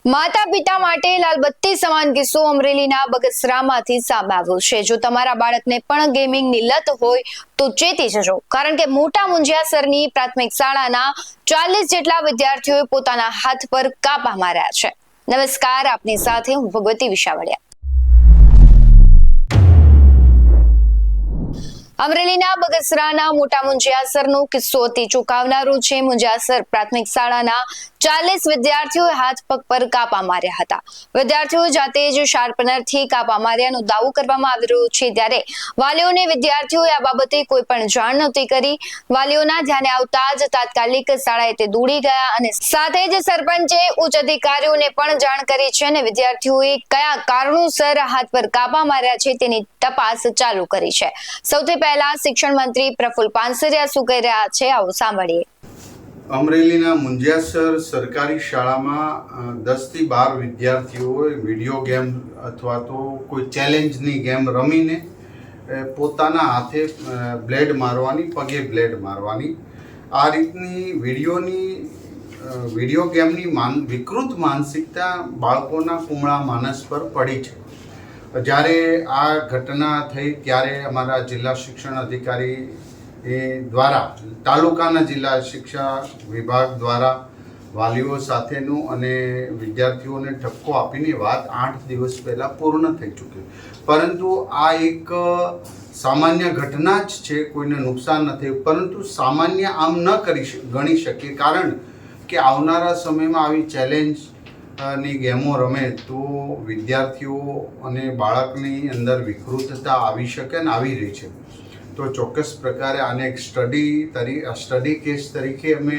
માતા પિતા માટે લાલબત્તી સમાન કિસ્સો અમરેલીના બગસરામાંથી સામે આવ્યો છે। જો તમારા બાળકને પણ ગેમિંગની લત હોય તો ચેતી જજો, કારણ કે મોટા મુંજિયાસરની પ્રાથમિક શાળાના 40 જેટલા વિદ્યાર્થીઓએ પોતાના હાથ પર કાપા માર્યા છે। નમસ્કાર, આપની સાથે હું ભગવતી વિશાવડિયા। અમરેલીના બગસરાના મોટા મુંજિયાસરનો કિસ્સો અતિ ચોંકાવનારો છે। મુંજિયાસર પ્રાથમિક શાળાના 40 વિદ્યાર્થીઓએ હાથ પગ પર કાપા માર્યા હતા। વિદ્યાર્થીઓ જાતે જ શાર્પનરથી કાપા માર્યાનો દાવો કરવામાં આવી રહ્યો છે, ત્યારે વાલીઓને વિદ્યાર્થીઓએ આ બાબતે કોઈ પણ જાણ નહોતી કરી। વાલીઓના ધ્યાને આવતા જ તાત્કાલિક શાળાએ તે દોડી ગયા અને સાથે જ સરપંચે ઉચ્ચ અધિકારીઓને પણ જાણ કરી છે અને વિદ્યાર્થીઓએ કયા કારણોસર હાથ પર કાપા માર્યા છે તેની તપાસ ચાલુ કરી છે। સૌથી પહેલા શિક્ષણ મંત્રી પ્રફુલ પાનસરિયા શું કહી રહ્યા છે, આવો સાંભળીએ। અમરેલીના મુંજિયાસર સરકારી શાળામાં 10 થી 12 વિદ્યાર્થીઓએ વિડીયો ગેમ અથવા તો કોઈ ચેલેન્જની ગેમ રમીને પોતાના હાથે બ્લેડ મારવાની, પગે બ્લેડ મારવાની, આ રીતની વિડીયો ગેમની વિકૃત માનસિકતા બાળકોના કુમળા માનસ પર પડી છે। જ્યારે આ ઘટના થઈ ત્યારે અમારા જિલ્લા શિક્ષણ અધિકારી દ્વારા તાલુકાના જિલ્લા શિક્ષા વિભાગ દ્વારા વાલીઓ સાથેનું અને વિદ્યાર્થીઓને ઠપકો આપીને વાત 8 દિવસ પહેલાં પૂર્ણ થઈ ચૂકી, પરંતુ આ એક સામાન્ય ઘટના જ છે, કોઈને નુકસાન ન થયું, પરંતુ સામાન્ય આમ ન ગણી શકીએ, કારણ કે આવનારા સમયમાં આવી ચેલેન્જ ની ગેમો રમે તો વિદ્યાર્થીઓ અને બાળકની અંદર વિકૃતતા આવી શકે અને આવી રહી છે। તો ચોક્કસ પ્રકારે આને એક સ્ટડી કેસ તરીકે અમે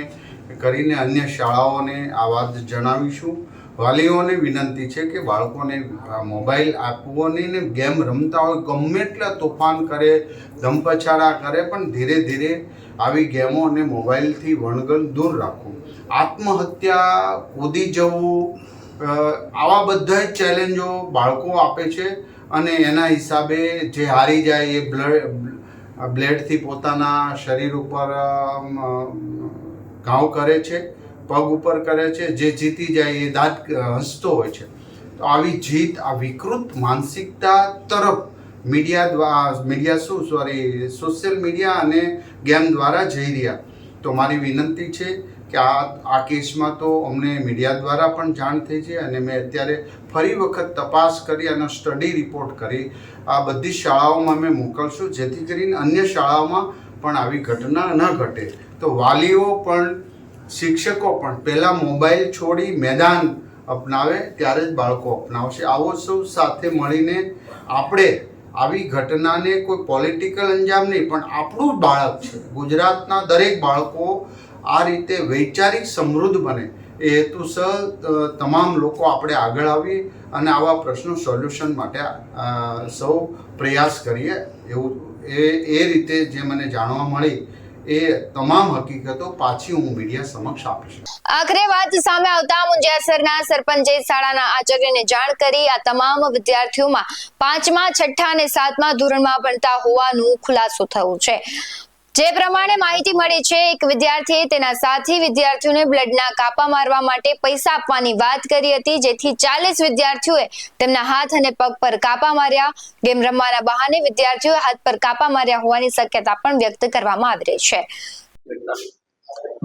કરીને અન્ય શાળાઓને આ વાત જણાવીશું। વાલીઓને વિનંતી છે કે બાળકોને મોબાઈલ આપવો નહીં ને ગેમ રમતા હોય ગમે એટલા તોફાન કરે, ધમપછાડા કરે, પણ ધીરે ધીરે આવી ગેમો અને મોબાઈલથી વણગણ દૂર રાખવું। આત્મહત્યા, કૂદી જવું, આવા બધા જ ચેલેન્જો બાળકો આપે છે અને એના હિસાબે જે હારી જાય એ બ્લેડથી પોતાના શરીર ઉપર ઘાવ કરે છે, પગ ઉપર કરે છે, જે જીતી જાય એ દાંત હસતો હોય છે। તો આવી જીત, આ વિકૃત માનસિકતા તરફ સોશિયલ મીડિયા અને ગેમ દ્વારા જઈ રહ્યા। તો મારી વિનંતી છે કે આ કેસમાં તો અમને મીડિયા દ્વારા પણ જાણ થઈ છે અને મેં અત્યારે ફરી વખત તપાસ કરી અને સ્ટડી રિપોર્ટ કરી આ બધી શાળાઓમાં અમે મોકલશું, જેથી કરીને અન્ય શાળાઓમાં પણ આવી ઘટના ન ઘટે। તો વાલીઓ પણ, શિક્ષકો પણ પહેલાં મોબાઈલ છોડી મેદાન અપનાવે, ત્યારે જ બાળકો અપનાવશે। આવો સૌ સાથે મળીને આપણે આવી ઘટનાને કોઈ પોલિટિકલ અંજામ નહીં, પણ આપણું બાળક છે, ગુજરાતના દરેક બાળકો આ રીતે વૈચારિક સમૃદ્ધ બને એ હેતુસર તમામ લોકો આપણે આગળ આવી અને આવા પ્રશ્નો સોલ્યુશન માટે સૌ પ્રયાસ કરીએ। એવું એ રીતે જે મને જાણવા મળી એ તમામ હકીકતો પાછી હું મીડિયા સમક્ષ આપીશ। આખરે વાત સામે આવતા મુંજિયાસરના સરપંચે શાળાના આચાર્યને જાણ કરી આ તમામ વિદ્યાર્થીઓમાં 5મા, 6ઠ્ઠા અને 7મા ધોરણમાં ભણતા હોવાનું ખુલાસો થયો છે। જે પ્રમાણે માહિતી મળી છે, એક વિદ્યાર્થીએ તેના સાથી વિદ્યાર્થીઓને બ્લેડના કાપા મારવા માટે પૈસા આપવાની વાત કરી હતી, જેથી 40 વિદ્યાર્થીઓએ તેમના હાથ અને પગ પર કાપા માર્યા। ગેમ રમવાના બહાને વિદ્યાર્થીઓએ હાથ પર કાપા માર્યા હોવાની શક્યતા પણ વ્યક્ત કરવામાં આવી રહી છે।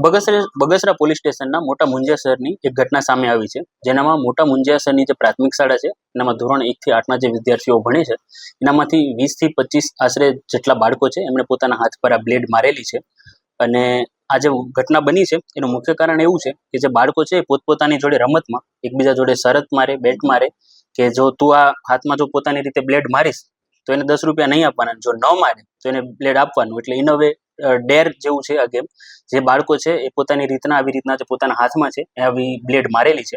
બગસરા પોલીસ સ્ટેશનના મોટા મુંજિયાસરની એક ઘટના સામે આવી છે, જેનામાં મોટા મુંજિયાસરની જે પ્રાથમિક શાળા છે એનામાં ધોરણ 1 થી 8ના જે વિદ્યાર્થીઓ ભણે છે એનામાંથી 20 થી 25 આશરે જેટલા બાળકો છે એમણે પોતાના હાથ પર આ બ્લેડ મારેલી છે। અને આ જે ઘટના બની છે એનું મુખ્ય કારણ એવું છે કે જે બાળકો છે એ પોતપોતાની જોડે રમતમાં એકબીજા જોડે શરત મારે, બેટ મારે કે જો તું આ હાથમાં જો પોતાની રીતે બ્લેડ મારીશ તો એને 10 રૂપિયા નહીં આપવાના, જો ન મારે તો એને બ્લેડ આપવાનું। એટલે ઇન અ વે ડેર જેવું છે આ ગેમ। જે બાળકો છે એ પોતાની રીતના આવી રીતના જે પોતાના હાથમાં છે એ આવી બ્લેડ મારેલી છે।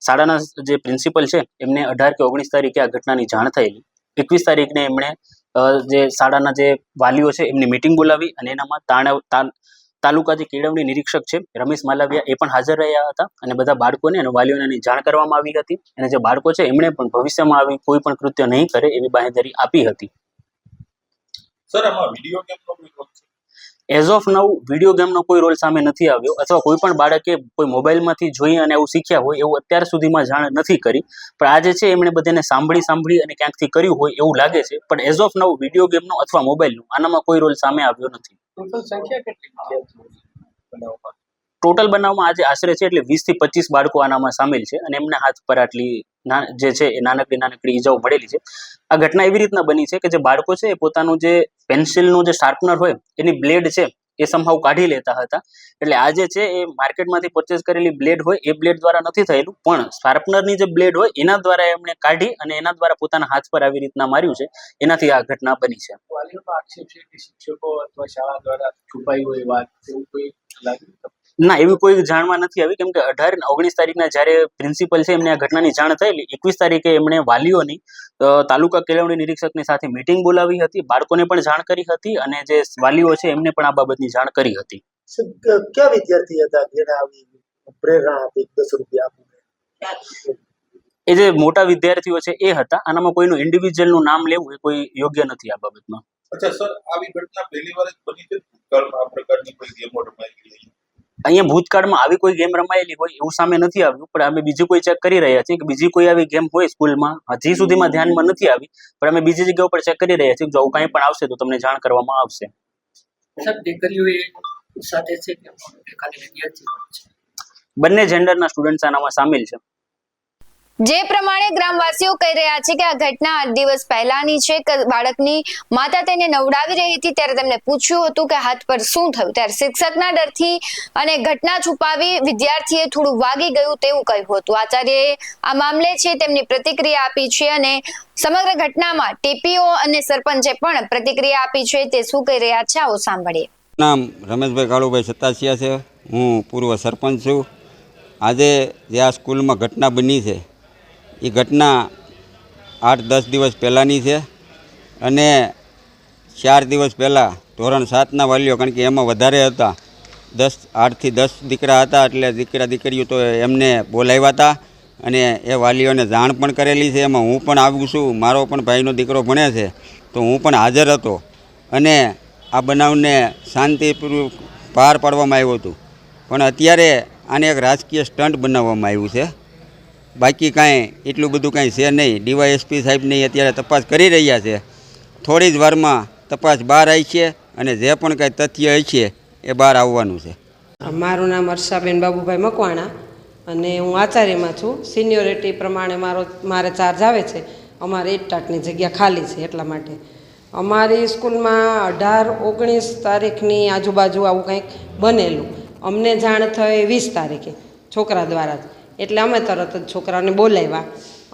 શાળાના જે પ્રિન્સિપલ છે એમને 18 કે 19 તારીખે આ ઘટનાની જાણ થયેલી। 21 તારીખને એમણે જે શાળાના જે વાલીઓ છે એમની મિટિંગ બોલાવી અને એનામાં તાલુકા જે કેળવણી નિરીક્ષક છે રમેશ માલવિયા એ પણ હાજર રહ્યા હતા અને બધા બાળકોને અને વાલીઓને જાણ કરવામાં આવી હતી અને જે બાળકો છે એમણે પણ ભવિષ્યમાં આવી કોઈ પણ કૃત્ય નહીં કરે એવી બાંહેધરી આપી હતી। સર, આમાં વિડીયો ગેમનો કોઈ રોલ છે? એઝ ઓફ નાઉ વિડીયો ગેમનો કોઈ રોલ સામે નથી આવ્યો અથવા કોઈ પણ બાળકે કોઈ મોબાઈલમાંથી જોઈ અને એવું શીખ્યા હોય એવું અત્યાર સુધીમાં જાણ નથી કરી, પણ આ જે છે એમણે બધાને સાંભળી અને ક્યાંકથી કર્યું હોય એવું લાગે છે. પણ એઝ ઓફ નાઉ વિડીયો ગેમનો અથવા મોબાઈલનો આનામાં કોઈ રોલ સામે આવ્યો નથી. ટોટલ બનાવમાં આજે આશરે છે એટલે 20 થી 25 બાળકો આનામાં સામેલ છે અને એમના હાથ પર આટલી જે છે એ નાનકડી ઈજાઓ મળેલી છે. આ ઘટના એવી રીતના બની છે કે જે બાળકો છે એ પોતાનું જે પેન્સિલનું જે શાર્પનર હોય એની બ્લેડ છે એ સમહાવ કાઢી લેતા હતા. એટલે આ જે છે એ માર્કેટમાંથી પરચેસ કરેલી બ્લેડ હોય એ બ્લેડ દ્વારા નથી થયેલું, પણ શાર્પનરની જે બ્લેડ હોય એના દ્વારા એમણે કાઢી અને એના દ્વારા પોતાના હાથ પર આવી રીતના માર્યું છે. એનાથી આ ઘટના બની છે. વાલીઓનો આક્ષેપ છે કે શિક્ષકો અથવા શાળા દ્વારા છુપાઈ હોય વાત, એવું કોઈ લાગ્યું? ના, એવી કોઈ જાણમાં નથી આવી, કેમ કે 18 અને 19 તારીખના જ્યારે પ્રિન્સિપલ છે એમને આ ઘટનાની જાણ થયેલી, 21 તારીખે એમણે વાલીઓની તાલુકા કેળવણી નિરીક્ષકની સાથે મિટિંગ બોલાવી હતી, બાળકોને પણ જાણ કરી હતી અને જે વાલીઓ છે એમને પણ આ બાબતની જાણ કરી હતી. ક્યાં વિદ્યાર્થી હતા જેને આવી પ્રેરણા આપી 10 રૂપિયા આપવું? એ જે મોટા વિદ્યાર્થીઓ છે એ હતા. આનામાં કોઈનું ઇન્ડિવિજ્યુઅલનું નામ લેવું એ કોઈ યોગ્ય નથી આ બાબતમાં. અચ્છા સર, આવી ઘટના પહેલી વાર જ બની છે? ભૂતકાળમાં આ પ્રકારની કોઈ ગેમો રમાઈ ગઈ? અહીંયા ભૂતકાળમાં આવી કોઈ ગેમ રમાયેલી હોય એવું સામે નથી આવ્યું, પણ અમે બીજી કોઈ ચેક કરી રહ્યા છીએ કે બીજી કોઈ આવી ગેમ હોય સ્કૂલમાં. હજી સુધીમાં ધ્યાનમાં નથી આવી, પણ અમે બીજી જગ્યાઓ પર ચેક કરી રહ્યા છીએ. જો આવું કાંઈ પણ આવશે તો તમને જાણ કરવામાં આવશે. સર, દીકરીઓ સાથે છે કે ખાલી વિદ્યાર્થીઓ છે? બંને જેન્ડરના સ્ટુડન્ટ્સ આનામાં સામેલ છે. જે પ્રમાણે ગ્રામવાસીઓ કહી રહ્યા છે કે આ ઘટના 8 દિવસ પહેલાની છે કે બાળકની માતા તેને નવડાવી રહી હતી ત્યારે તેમને પૂછ્યું હતું કે હાથ પર શું થયું, ત્યારે શિક્ષકના ડરથી અને ઘટના છુપાવી વિદ્યાર્થીએ થોડું વાગી ગયું તેવું કહ્યું હતું. આચાર્યએ આ મામલે છે તેમની પ્રતિક્રિયા આપી છે અને સમગ્ર ઘટનામાં ટીપીઓ અને સરપંચે પણ પ્રતિક્રિયા આપી છે. તે શું કહી રહ્યા છે આવો સાંભળીએ. નામ રમેશભાઈ કાળુભાઈ સતાસિયા છે. હું પૂર્વ સરપંચ છું. આજે જે આ સ્કૂલમાં ઘટના બની છે એ ઘટના 8-10 દિવસ પહેલાંની છે અને 4 દિવસ પહેલાં ધોરણ 7ના વાલીઓ, કારણ કે એમાં વધારે હતા, 8 થી 10 દીકરા હતા, એટલે દીકરીઓ તો એમને બોલાવ્યા હતા અને એ વાલીઓને જાણ પણ કરેલી છે. એમાં હું પણ આવું છું, મારો પણ ભાઈનો દીકરો ભણે છે તો હું પણ હાજર હતો અને આ બનાવને શાંતિપૂર્વક પાર પાડવામાં આવ્યું હતું. પણ અત્યારે આને એક રાજકીય સ્ટન્ટ બનાવવામાં આવ્યું છે. બાકી કાંઈ એટલું બધું કાંઈ છે નહીં. ડીવાયએસપી સાહેબની અત્યારે તપાસ કરી રહ્યા છે. થોડી જ વારમાં તપાસ બહાર આવી છે અને જે પણ કાંઈ તથ્ય હશે એ બહાર આવવાનું છે. મારું નામ હર્ષાબેન બાબુભાઈ મકવાણા અને હું આચાર્યમાં છું. સિનિયોરિટી પ્રમાણે મારે ચાર્જ આવે છે. અમારે 8 ટાટની જગ્યા ખાલી છે, એટલા માટે અમારી સ્કૂલમાં 18-19 તારીખની આજુબાજુ આવું કંઈક બનેલું. અમને જાણ થઈ 20 તારીખે છોકરા દ્વારા જ, એટલે અમે તરત જ છોકરાને બોલાવ્યા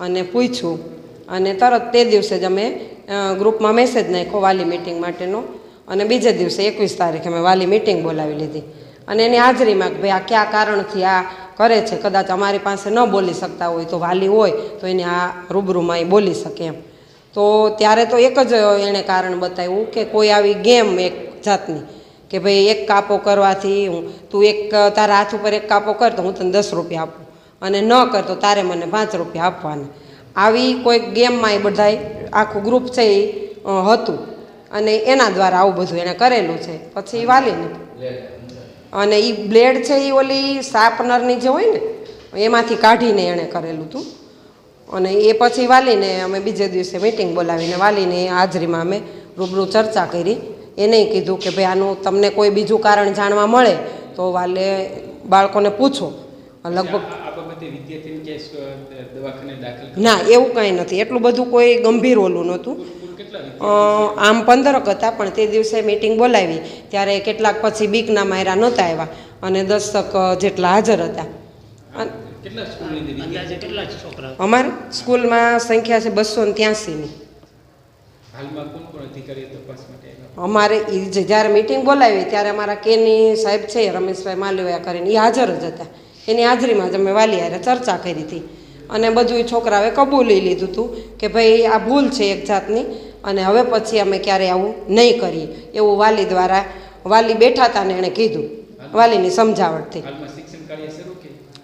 અને પૂછ્યું અને તરત તે દિવસે જ અમે ગ્રુપમાં મેસેજ નાખ્યો વાલી મિટિંગ માટેનો અને બીજે દિવસે 21 તારીખે અમે વાલી મિટિંગ બોલાવી લીધી અને એની હાજરીમાં કે ભાઈ આ કયા કારણથી આ કરે છે, કદાચ અમારી પાસે ન બોલી શકતા હોય તો વાલી હોય તો એને આ રૂબરૂમાં એ બોલી શકે એમ. તો ત્યારે તો એક જ એણે કારણ બતાવ્યું કે કોઈ આવી ગેમ એક જાતની કે ભાઈ એક કાપો કરવાથી તું તારા હાથ ઉપર એક કાપો કર તો હું તને 10 રૂપિયા આપું અને ન કરતો તારે મને 5 રૂપિયા આપવાના. આવી કોઈક ગેમમાં એ બધાય આખું ગ્રુપ છે એ હતું અને એના દ્વારા આવું બધું એણે કરેલું છે. પછી વાલીને અને એ બ્લેડ છે એ ઓલી શાર્પનરની જે હોય ને એમાંથી કાઢીને એણે કરેલું હતું અને એ પછી વાલીને અમે બીજે દિવસે મિટિંગ બોલાવીને વાલીને હાજરીમાં અમે રૂબરૂ ચર્ચા કરી. એને કીધું કે ભાઈ આનું તમને કોઈ બીજું કારણ જાણવા મળે તો વાલે બાળકોને પૂછો. લગભગ ના, એવું કાંઈ નથી, એટલું બધું કોઈ ગંભીર ઓલું નહોતું. આમ 15 હતા, પણ તે દિવસે મિટિંગ બોલાવી ત્યારે કેટલાક પછી બીકના માયરા નહોતા આવ્યા અને 10 જેટલા હાજર હતા. અમારે સ્કૂલમાં સંખ્યા છે 283ની. અમારે જ્યારે મિટિંગ બોલાવી ત્યારે અમારા કેની સાહેબ છે રમેશભાઈ માલવિયા કરીને એ હાજર જ હતા. એની હાજરીમાં જ અમે વાલી હારે ચર્ચા કરી હતી અને બધું છોકરાઓએ કબૂલી લીધું હતું કે ભાઈ આ ભૂલ છે એક જાતની અને હવે પછી અમે ક્યારેય આવું નહીં કરીએ એવું વાલી દ્વારા વાલી બેઠા હતા ને એણે કીધું વાલીની સમજાવટથી.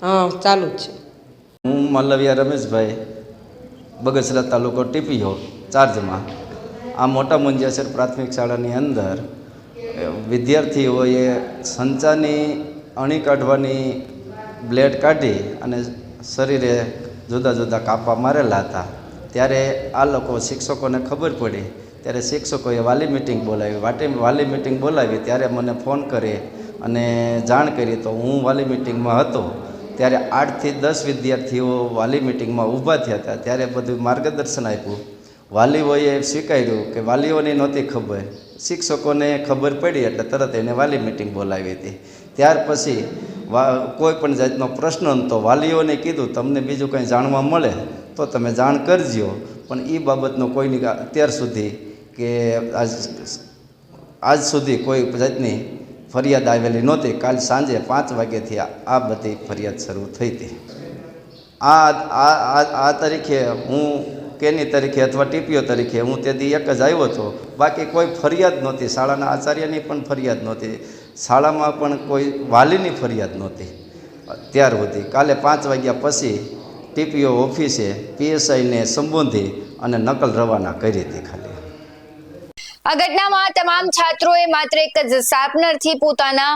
હા, ચાલુ જ છે. હું માલવિયા રમેશભાઈ, બગસરા તાલુકો ટીપીઓ ચાર્જમાં. આ મોટા મુંજિયાસર પ્રાથમિક શાળાની અંદર વિદ્યાર્થીઓએ સંચાની અણી કાઢવાની બ્લેડ કાઢી અને શરીરે જુદા જુદા કાપા મારેલા હતા. ત્યારે આ લોકો શિક્ષકોને ખબર પડી ત્યારે શિક્ષકોએ વાલી મિટિંગ બોલાવી. વાલી મિટિંગ બોલાવી ત્યારે મને ફોન કરી અને જાણ કરી. તો હું વાલી મિટિંગમાં હતો ત્યારે 8 થી 10 વિદ્યાર્થીઓ વાલી મિટિંગમાં ઊભા થયા હતા. ત્યારે બધું માર્ગદર્શન આપ્યું. વાલીઓએ સ્વીકાર્યું કે વાલીઓની નહોતી ખબર, શિક્ષકોને ખબર પડી એટલે તરત એને વાલી મિટિંગ બોલાવી હતી. ત્યાર પછી કોઈ પણ જાતનો પ્રશ્ન નહોતો. વાલીઓને કીધું તમને બીજું કંઈ જાણવા મળે તો તમે જાણ કરજો, પણ એ બાબતનો કોઈની અત્યાર સુધી કે આજ સુધી કોઈ જાતની ફરિયાદ આવેલી નહોતી. કાલ સાંજે 5 વાગ્યાથી આ બધી ફરિયાદ શરૂ થઈ હતી. આ તારીખે હું કેની તરીકે અથવા ટીપીઓ તરીકે હું તેથી એક જ આવ્યો હતો. બાકી કોઈ ફરિયાદ નહોતી. શાળાના આચાર્યની પણ ફરિયાદ નહોતી, શાળામાં પણ કોઈ વાલીની ફરિયાદ નહોતી ત્યાર સુધી. કાલે 5 વાગ્યા પછી ટીપીઓ ઓફિસે પીએસઆઈને સંબોધી અને નકલ રવાના કરી હતી. ખાલી આ ઘટનામાં તમામ છાત્રોએ માત્ર એક જ શાર્પનરથી પોતાના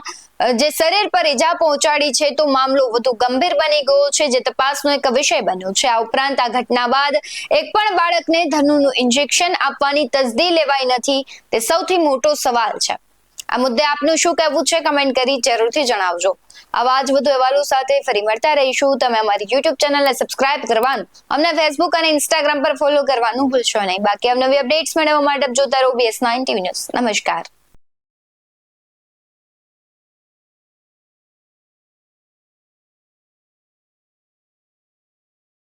જે શરીર પર ઈજા પહોંચાડી છે, તો મામલો વધુ ગંભીર બની ગયો છે, જે તપાસનો એક વિષય બન્યો છે. આ ઉપરાંત આ ઘટના બાદ એક પણ બાળકને ધનુનું ઇન્જેક્શન આપવાની તસદી લેવાઈ નથી, તે સૌથી મોટો સવાલ છે. આ મુદ્દે આપનું શું કહેવું છે, કમેન્ટ કરી જરૂરથી જણાવજો. આવા જ વધુ અહેવાલો સાથે ફરી મળતા રહીશું. તમે અમારી YouTube ચેનલને સબસ્ક્રાઇબ કરવાનું, અમને ફેસબુક અને ઇન્સ્ટાગ્રામ પર ફોલો કરવાનું ભૂલશો નહીં. બાકી નવી અપડેટ્સ મેળવવા માટે જોતા રહો BS9 TV ન્યૂઝ. નમસ્કાર.